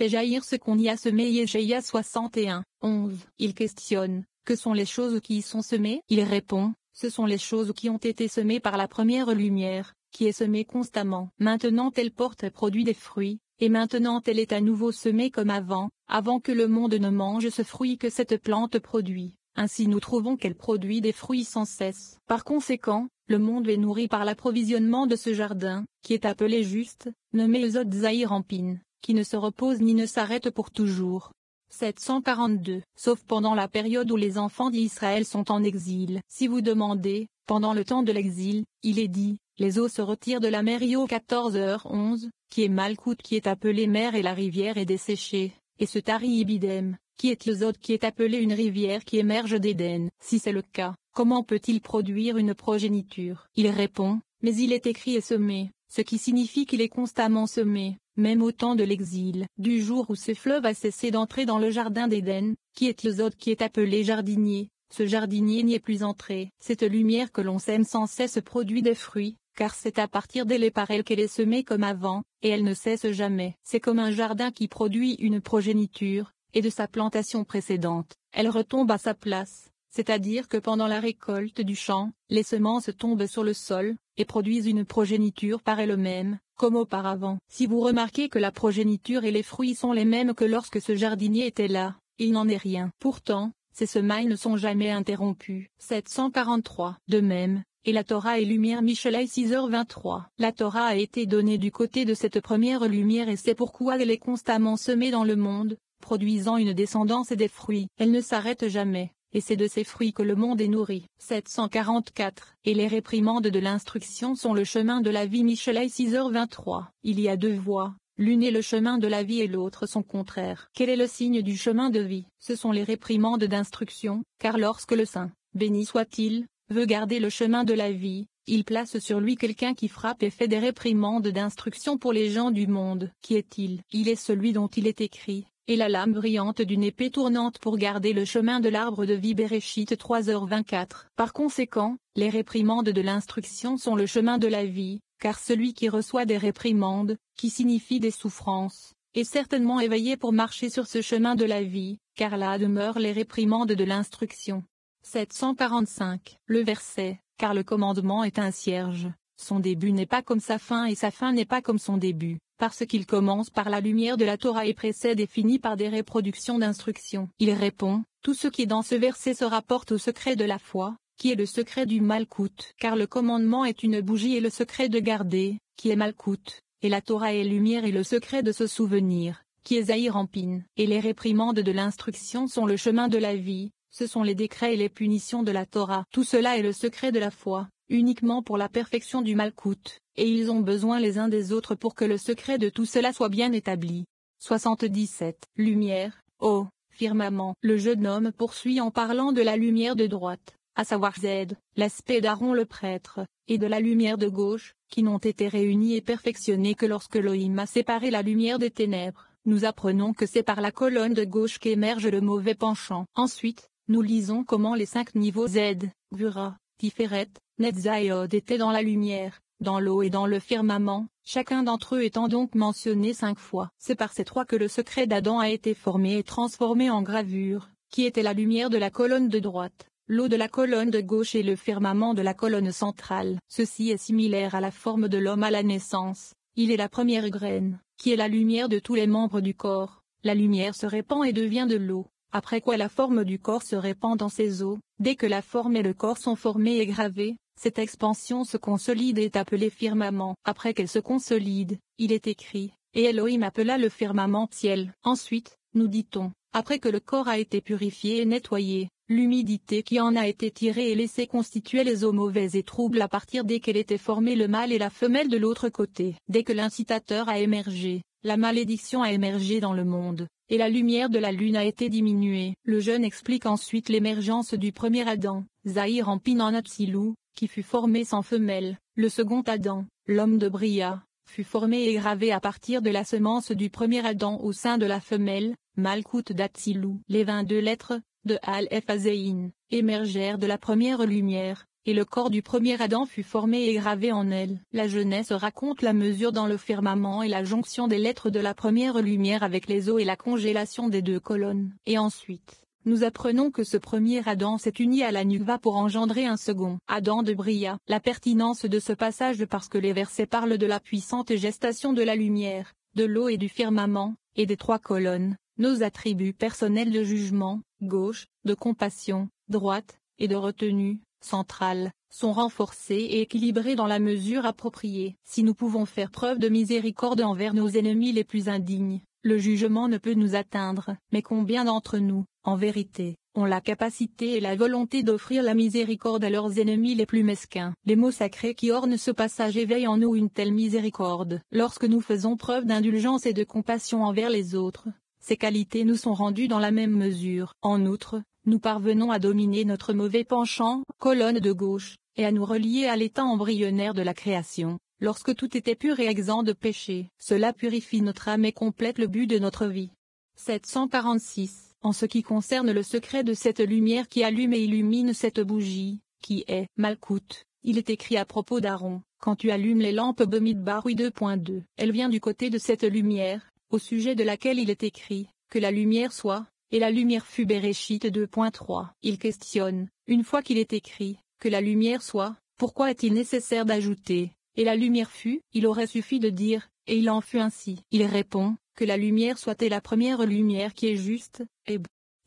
fait jaillir ce qu'on y a semé. Yeshaïa 61, 11. Il questionne, que sont les choses qui y sont semées? Il répond, ce sont les choses qui ont été semées par la première lumière, qui est semée constamment. Maintenant elle porte et produit des fruits, et maintenant elle est à nouveau semée comme avant que le monde ne mange ce fruit que cette plante produit. Ainsi nous trouvons qu'elle produit des fruits sans cesse. Par conséquent, le monde est nourri par l'approvisionnement de ce jardin, qui est appelé juste, nommé Ezod Zahir Ampin, qui ne se repose ni ne s'arrête pour toujours. 742. Sauf pendant la période où les enfants d'Israël sont en exil. Si vous demandez, pendant le temps de l'exil, il est dit, les eaux se retirent de la mer. Io 14h11, qui est Malkout qui est appelée mer et la rivière est desséchée, et se tarit Ibidem, qui est Ezod qui est appelée une rivière qui émerge d'Éden. Si c'est le cas, comment peut-il produire une progéniture? Il répond, mais il est écrit et semé, ce qui signifie qu'il est constamment semé, même au temps de l'exil. Du jour où ce fleuve a cessé d'entrer dans le jardin d'Éden, qui est Ezod qui est appelé jardinier, ce jardinier n'y est plus entré. Cette lumière que l'on sème sans cesse produit des fruits, car c'est à partir d'elle et par elle qu'elle est semée comme avant, et elle ne cesse jamais. C'est comme un jardin qui produit une progéniture, et de sa plantation précédente, elle retombe à sa place, c'est-à-dire que pendant la récolte du champ, les semences tombent sur le sol, et produisent une progéniture par elles-mêmes, comme auparavant. Si vous remarquez que la progéniture et les fruits sont les mêmes que lorsque ce jardinier était là, il n'en est rien. Pourtant, ces semailles ne sont jamais interrompues. 743. De même, et la Torah est lumière. Michelet 6h23. La Torah a été donnée du côté de cette première lumière et c'est pourquoi elle est constamment semée dans le monde, produisant une descendance et des fruits. Elle ne s'arrête jamais, et c'est de ces fruits que le monde est nourri. 744. Et les réprimandes de l'instruction sont le chemin de la vie. Michelet 6h23. Il y a deux voies, l'une est le chemin de la vie et l'autre son contraire. Quel est le signe du chemin de vie? Ce sont les réprimandes d'instruction, car lorsque le saint, béni soit-il, veut garder le chemin de la vie, il place sur lui quelqu'un qui frappe et fait des réprimandes d'instruction pour les gens du monde. Qui est-il? Il est celui dont il est écrit, et la lame brillante d'une épée tournante pour garder le chemin de l'arbre de vie. Béréchit 3h24. Par conséquent, les réprimandes de l'instruction sont le chemin de la vie, car celui qui reçoit des réprimandes, qui signifient des souffrances, est certainement éveillé pour marcher sur ce chemin de la vie, car là demeurent les réprimandes de l'instruction. 745. Le verset, car le commandement est un cierge, son début n'est pas comme sa fin et sa fin n'est pas comme son début, parce qu'il commence par la lumière de la Torah et précède et finit par des reproductions d'instruction. Il répond, tout ce qui est dans ce verset se rapporte au secret de la foi, qui est le secret du Malkout, car le commandement est une bougie et le secret de garder, qui est Malkout, et la Torah est lumière et le secret de se souvenir, qui est Zahir Ampin. Et les réprimandes de l'instruction sont le chemin de la vie, ce sont les décrets et les punitions de la Torah. Tout cela est le secret de la foi, uniquement pour la perfection du Malkout, et ils ont besoin les uns des autres pour que le secret de tout cela soit bien établi. 77. Lumière, ô firmament. Le jeune homme poursuit en parlant de la lumière de droite, à savoir Z, l'aspect d'Aaron le prêtre, et de la lumière de gauche, qui n'ont été réunies et perfectionnées que lorsque Elohim a séparé la lumière des ténèbres. Nous apprenons que c'est par la colonne de gauche qu'émerge le mauvais penchant. Ensuite, nous lisons comment les 5 niveaux Z, Gvura, Tiferet, Netza et Od étaient dans la lumière, dans l'eau et dans le firmament, chacun d'entre eux étant donc mentionné 5 fois. C'est par ces 3 que le secret d'Adam a été formé et transformé en gravure, qui était la lumière de la colonne de droite, l'eau de la colonne de gauche et le firmament de la colonne centrale. Ceci est similaire à la forme de l'homme à la naissance. Il est la première graine, qui est la lumière de tous les membres du corps. La lumière se répand et devient de l'eau, après quoi la forme du corps se répand dans ses eaux. Dès que la forme et le corps sont formés et gravés, cette expansion se consolide et est appelée firmament. Après qu'elle se consolide, il est écrit, et Elohim appela le firmament ciel. Ensuite, nous dit-on, après que le corps a été purifié et nettoyé, l'humidité qui en a été tirée et laissée constituer les eaux mauvaises et troubles à partir dès qu'elle était formée le mâle et la femelle de l'autre côté. Dès que l'incitateur a émergé, la malédiction a émergé dans le monde, et la lumière de la lune a été diminuée. Le jeune explique ensuite l'émergence du premier Adam, Zahir Ampin en Atsilou, qui fut formé sans femelle. Le second Adam, l'homme de Bria, fut formé et gravé à partir de la semence du premier Adam au sein de la femelle, Malkout d'Atsilou. Les 22 lettres, de Aleph à Zéin, émergèrent de la première lumière, et le corps du premier Adam fut formé et gravé en elle. La Genèse raconte la mesure dans le firmament et la jonction des lettres de la première lumière avec les eaux et la congélation des deux colonnes. Et ensuite, nous apprenons que ce premier Adam s'est uni à la Nukva pour engendrer un second Adam de Bria. La pertinence de ce passage parce que les versets parlent de la puissante gestation de la lumière, de l'eau et du firmament, et des trois colonnes, nos attributs personnels de jugement, gauche, de compassion, droite, et de retenue, centrale, sont renforcés et équilibrés dans la mesure appropriée. Si nous pouvons faire preuve de miséricorde envers nos ennemis les plus indignes, le jugement ne peut nous atteindre. Mais combien d'entre nous, en vérité, ont la capacité et la volonté d'offrir la miséricorde à leurs ennemis les plus mesquins? Les mots sacrés qui ornent ce passage éveillent en nous une telle miséricorde. Lorsque nous faisons preuve d'indulgence et de compassion envers les autres, ces qualités nous sont rendues dans la même mesure. En outre, nous parvenons à dominer notre mauvais penchant, colonne de gauche, et à nous relier à l'état embryonnaire de la création, lorsque tout était pur et exempt de péché. Cela purifie notre âme et complète le but de notre vie. 746. En ce qui concerne le secret de cette lumière qui allume et illumine cette bougie, qui est Malkout, il est écrit à propos d'Aaron, quand tu allumes les lampes Bamidbar 2.2. Elle vient du côté de cette lumière, au sujet de laquelle il est écrit, que la lumière soit, et la lumière fut Bereshit 2.3. Il questionne, une fois qu'il est écrit, que la lumière soit, pourquoi est-il nécessaire d'ajouter, et la lumière fut? Il aurait suffi de dire, et il en fut ainsi. Il répond, que la lumière soit et la première lumière qui est juste, et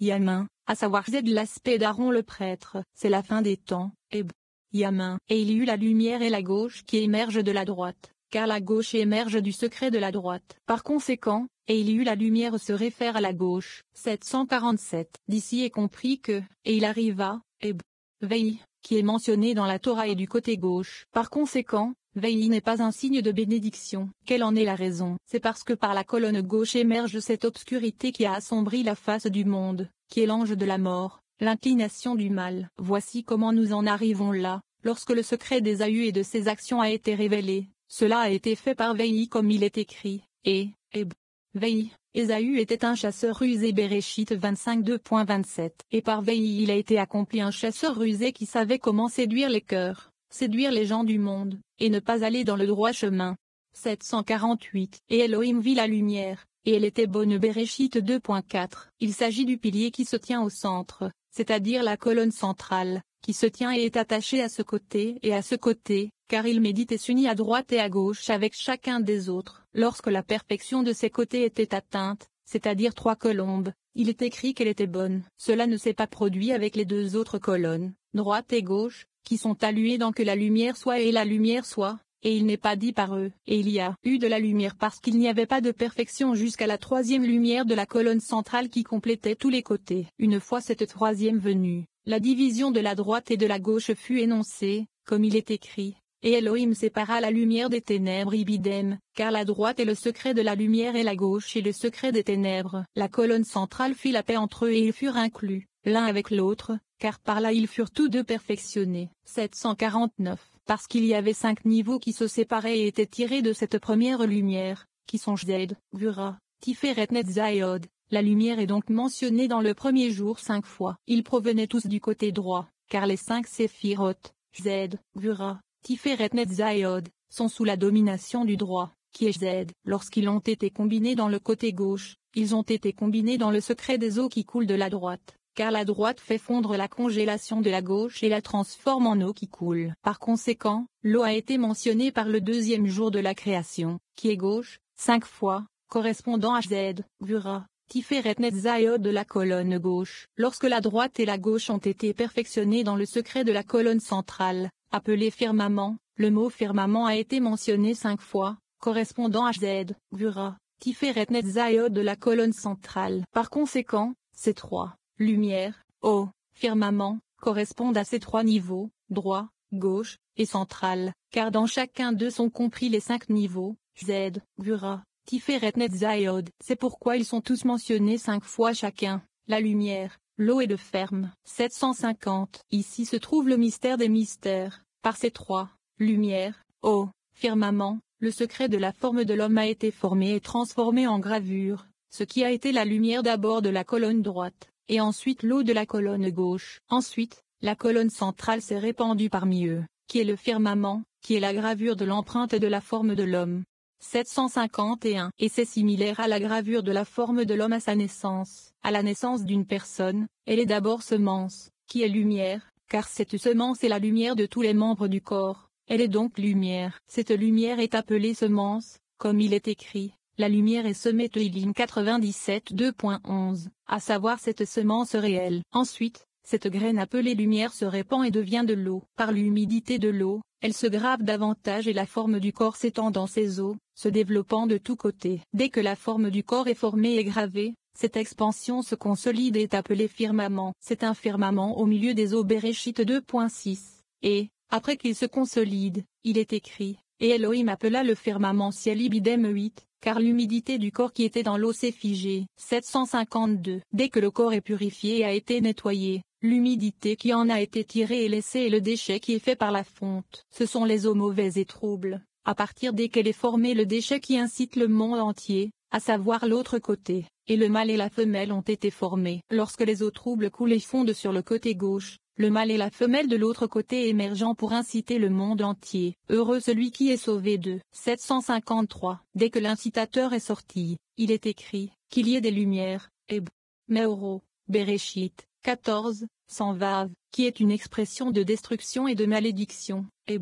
Yamin, à savoir Z l'aspect d'Aaron le prêtre, c'est la fin des temps, et Yamin, et il y eut la lumière et la gauche qui émerge de la droite, car la gauche émerge du secret de la droite. Par conséquent, et il y eut la lumière se réfère à la gauche. 747. D'ici est compris que, et il arriva, et Vei, qui est mentionné dans la Torah est du côté gauche. Par conséquent, Vei n'est pas un signe de bénédiction. Quelle en est la raison? C'est parce que par la colonne gauche émerge cette obscurité qui a assombri la face du monde, qui est l'ange de la mort, l'inclination du mal. Voici comment nous en arrivons là, lorsque le secret d'Ésaü et de ses actions a été révélé. Cela a été fait par Vei comme il est écrit, et Vei, Ésaü était un chasseur rusé Bereshit 25 2.27. Et par Vei il a été accompli un chasseur rusé qui savait comment séduire les cœurs, séduire les gens du monde, et ne pas aller dans le droit chemin. 748. Et Elohim vit la lumière, et elle était bonne Bereshit 2.4. Il s'agit du pilier qui se tient au centre, c'est-à-dire la colonne centrale, qui se tient et est attachée à ce côté et à ce côté, car il médite et s'unit à droite et à gauche avec chacun des autres. Lorsque la perfection de ces côtés était atteinte, c'est-à-dire 3 colombes, il est écrit qu'elle était bonne. Cela ne s'est pas produit avec les 2 autres colonnes, droite et gauche, qui sont alluées dans que la lumière soit et la lumière soit, et il n'est pas dit par eux. Et il y a eu de la lumière parce qu'il n'y avait pas de perfection jusqu'à la 3e lumière de la colonne centrale qui complétait tous les côtés. Une fois cette 3e venue, la division de la droite et de la gauche fut énoncée, comme il est écrit. Et Elohim sépara la lumière des ténèbres ibidem, car la droite est le secret de la lumière et la gauche est le secret des ténèbres. La colonne centrale fit la paix entre eux et ils furent inclus, l'un avec l'autre, car par là ils furent tous deux perfectionnés. 749. Parce qu'il y avait 5 niveaux qui se séparaient et étaient tirés de cette première lumière, qui sont Jzed, Gvura, Tiferet Netzayod. La lumière est donc mentionnée dans le premier jour 5 fois. Ils provenaient tous du côté droit, car les 5 séphiroth, Jzed, Gvura, Tiferet Netzayod, sont sous la domination du droit, qui est Jzed. Lorsqu'ils ont été combinés dans le côté gauche, ils ont été combinés dans le secret des eaux qui coulent de la droite, car la droite fait fondre la congélation de la gauche et la transforme en eau qui coule. Par conséquent, l'eau a été mentionnée par le 2e jour de la création, qui est gauche, 5 fois, correspondant à Jzed, Gvura, Tiferet Netzayod de la colonne gauche. Lorsque la droite et la gauche ont été perfectionnées dans le secret de la colonne centrale, appelé firmament, le mot firmament a été mentionné 5 fois, correspondant à Jzed, Gvura, Tiferet Netzayod de la colonne centrale. Par conséquent, ces 3 lumières, eau, firmament, correspondent à ces 3 niveaux, droit, gauche, et central, car dans chacun d'eux sont compris les 5 niveaux, Jzed, Gvura, Tiferet Netzayod. C'est pourquoi ils sont tous mentionnés 5 fois chacun, la lumière, l'eau et le ferme. 750. Ici se trouve le mystère des mystères. Par ces 3 lumières, eau, firmament, le secret de la forme de l'homme a été formé et transformé en gravure, ce qui a été la lumière d'abord de la colonne droite, et ensuite l'eau de la colonne gauche. Ensuite, la colonne centrale s'est répandue parmi eux, qui est le firmament, qui est la gravure de l'empreinte de la forme de l'homme. 751. Et c'est similaire à la gravure de la forme de l'homme à sa naissance. À la naissance d'une personne, elle est d'abord semence, qui est lumière, car cette semence est la lumière de tous les membres du corps, elle est donc lumière. Cette lumière est appelée semence, comme il est écrit, la lumière est semée Teilim 97 2.11, à savoir cette semence réelle. Ensuite, cette graine appelée lumière se répand et devient de l'eau. Par l'humidité de l'eau, elle se grave davantage et la forme du corps s'étend dans ses eaux, se développant de tous côtés. Dès que la forme du corps est formée et gravée, cette expansion se consolide et est appelée firmament. C'est un firmament au milieu des eaux Bereshit 2.6. Et, après qu'il se consolide, il est écrit, et Elohim appela le firmament ciel Ibidem 8, car l'humidité du corps qui était dans l'eau s'est figée. 752. Dès que le corps est purifié et a été nettoyé, l'humidité qui en a été tirée et laissée et le déchet qui est fait par la fonte. Ce sont les eaux mauvaises et troubles, à partir desquelles est formé le déchet qui incite le monde entier, à savoir l'autre côté, et le mâle et la femelle ont été formés. Lorsque les eaux troubles coulent et fondent sur le côté gauche, le mâle et la femelle de l'autre côté émergeant pour inciter le monde entier. Heureux celui qui est sauvé de 753. Dès que l'incitateur est sorti, il est écrit, qu'il y ait des lumières, et Meoro, Bereshit, 14, sans vav, qui est une expression de destruction et de malédiction, et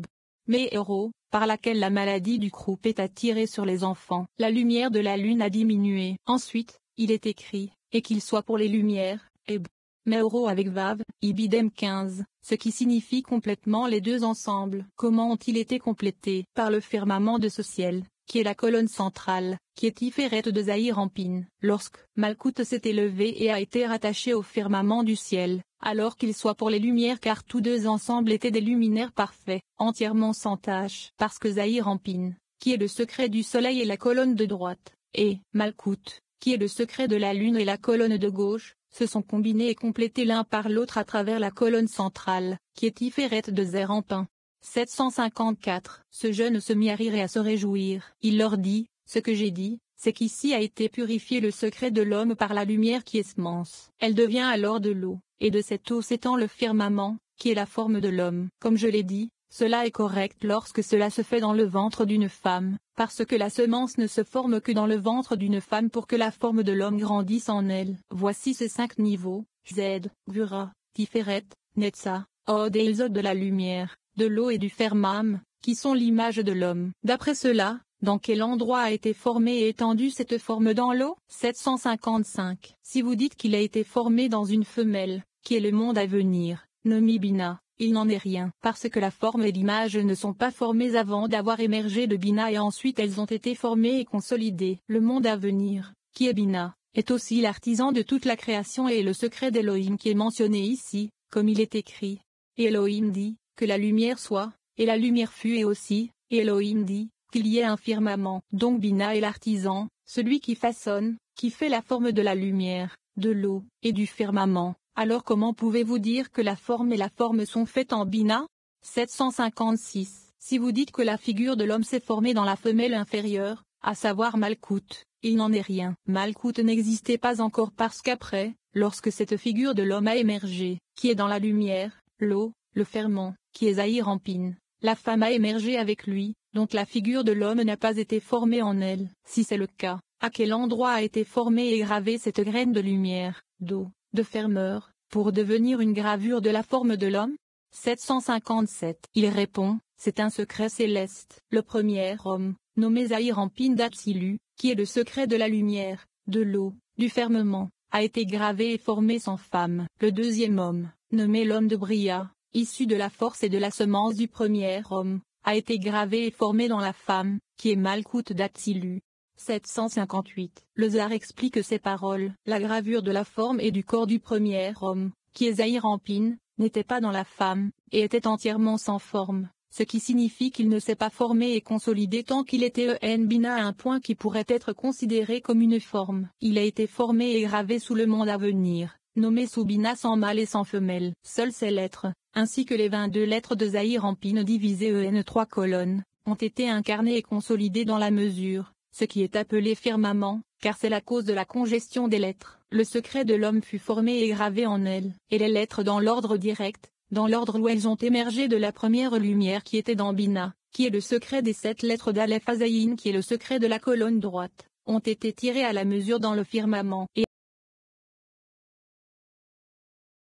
Meoro, par laquelle la maladie du croup est attirée sur les enfants. La lumière de la lune a diminué. Ensuite, il est écrit, et qu'il soit pour les lumières, et Meoro avec Vav, Ibidem 15, ce qui signifie complètement les deux ensemble. Comment ont-ils été complétés? Par le firmament de ce ciel, qui est la colonne centrale, qui est Tiferet de Zahir Ampin. Lorsque Malkout s'est élevé et a été rattaché au firmament du ciel, alors qu'il soit pour les lumières car tous deux ensemble étaient des luminaires parfaits, entièrement sans tache. Parce que Zahir Ampin, qui est le secret du soleil et la colonne de droite, et Malkout, qui est le secret de la lune et la colonne de gauche, se sont combinés et complétés l'un par l'autre à travers la colonne centrale, qui est Tiferet de Zer Ampin. 754. Ce jeune se mit à rire et à se réjouir. Il leur dit, ce que j'ai dit, c'est qu'ici a été purifié le secret de l'homme par la lumière qui est semence. Elle devient alors de l'eau, et de cette eau s'étend le firmament, qui est la forme de l'homme. Comme je l'ai dit, cela est correct lorsque cela se fait dans le ventre d'une femme, parce que la semence ne se forme que dans le ventre d'une femme pour que la forme de l'homme grandisse en elle. Voici ces 5 niveaux, Z, Gvura, Tiferet, Netza, Od et Ilzod de la lumière, de l'eau et du firmam, qui sont l'image de l'homme. D'après cela, dans quel endroit a été formée et étendue cette forme dans l'eau? 755. Si vous dites qu'il a été formé dans une femelle, qui est le monde à venir, nommé Bina, il n'en est rien, parce que la forme et l'image ne sont pas formées avant d'avoir émergé de Bina et ensuite elles ont été formées et consolidées. Le monde à venir, qui est Bina, est aussi l'artisan de toute la création et le secret d'Elohim qui est mentionné ici, comme il est écrit. Et Elohim dit, que la lumière soit, et la lumière fut et aussi, et Elohim dit, qu'il y ait un firmament. Donc Bina est l'artisan, celui qui façonne, qui fait la forme de la lumière, de l'eau, et du firmament. Alors comment pouvez-vous dire que la forme et la forme sont faites en Bina? 756. Si vous dites que la figure de l'homme s'est formée dans la femelle inférieure, à savoir Malkout, il n'en est rien. Malkout n'existait pas encore parce qu'après, lorsque cette figure de l'homme a émergé, qui est dans la lumière, l'eau, le ferment, qui est Zahir Ampin, la femme a émergé avec lui, donc la figure de l'homme n'a pas été formée en elle. Si c'est le cas, à quel endroit a été formée et gravée cette graine de lumière, d'eau, de fermeur, pour devenir une gravure de la forme de l'homme? 757. Il répond, c'est un secret céleste. Le premier homme, nommé Zahir Ampin d'Atsilu, qui est le secret de la lumière, de l'eau, du fermement, a été gravé et formé sans femme. Le deuxième homme, nommé l'homme de Bria, issu de la force et de la semence du premier homme, a été gravé et formé dans la femme, qui est Malkout d'Atsilu. 758. Le Zohar explique ces paroles. La gravure de la forme et du corps du premier homme, qui est Zahir Ampin, n'était pas dans la femme, et était entièrement sans forme, ce qui signifie qu'il ne s'est pas formé et consolidé tant qu'il était Bina à un point qui pourrait être considéré comme une forme. Il a été formé et gravé sous le monde à venir, nommé sous Bina sans mâle et sans femelle. Seules ces lettres, ainsi que les 22 lettres de Zahir Ampin divisées en 3 colonnes, ont été incarnées et consolidées dans la mesure, ce qui est appelé firmament, car c'est la cause de la congestion des lettres. Le secret de l'homme fut formé et gravé en elle, et les lettres dans l'ordre direct, dans l'ordre où elles ont émergé de la première lumière qui était dans Bina, qui est le secret des 7 lettres d'Aleph Azaïn qui est le secret de la colonne droite, ont été tirées à la mesure dans le firmament et